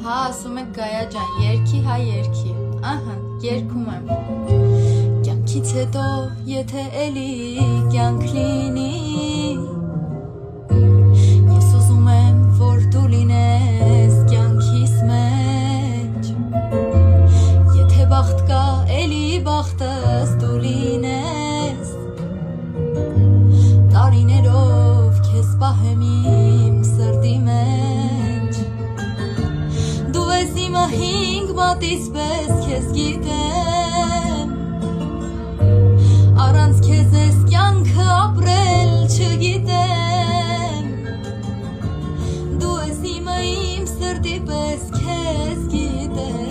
Հա, ասում եք Գայա ջան, երգի, հա երգի, ահա, երգում եմ։ Կյանքից հետո, եթե էլի կյանք լինի, ես ուզում եմ, որ դու լինես կյանքիս մեջ, եթե բախտ կա, էլի բախտս դու լինես, տարիներով քեզ պահեմ իմ սրտի մեջ, դու ես իմը հինգ մատից պես քեզ գիտեմ, առանց քեզ ես կյանքը ապրել չգիտեմ, դու ես իմը իմ սրտի պես քեզ գիտեմ,